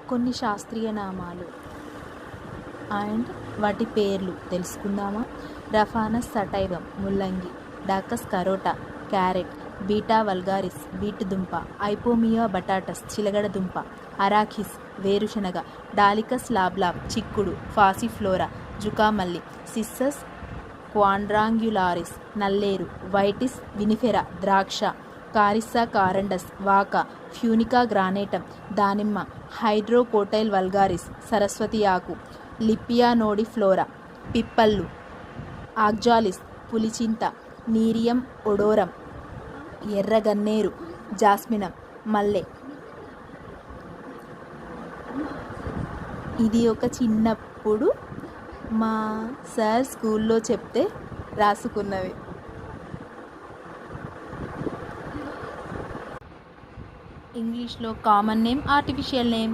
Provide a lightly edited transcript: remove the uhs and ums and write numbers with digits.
కొన్ని శాస్త్రీయ నామాలు అండ్ వాటి పేర్లు తెలుసుకుందామా? రఫానస్ సటైవం ముల్లంగి, డాకస్ కరోటా క్యారెట్, బీటా వల్గారిస్ బీట్ దుంప, ఐపోమియా బటాటస్ చిలగడ దుంప, అరాఖిస్ వేరుశనగ, డాలికస్ లాబ్లాబ్ చిక్కుడు, ఫాసిఫ్లోరా జుకామల్లి, సిస్సస్ క్వాడ్రాంగ్యులారిస్ నల్లేరు, వైటిస్ వినిఫెరా ద్రాక్ష, కారిస్సా కారండస్ వాక, ఫ్యూనికా గ్రానేటం దానిమ్మ, హైడ్రోకోటైల్ వల్గారిస్ సరస్వతి ఆకు, లిపియా నోడిఫ్లోరా పిప్పళ్ళు, ఆక్జాలిస్ పులిచింత, నీరియం ఒడోరం ఎర్రగన్నేరు, జాస్మినం మల్లె. ఇది ఒక చిన్నప్పుడు మా సార్ స్కూల్లో చెప్తే రాసుకున్నవి. ఇంగ్లీష్లో కామన్ నేమ్, ఆర్టిఫిషియల్ నేమ్.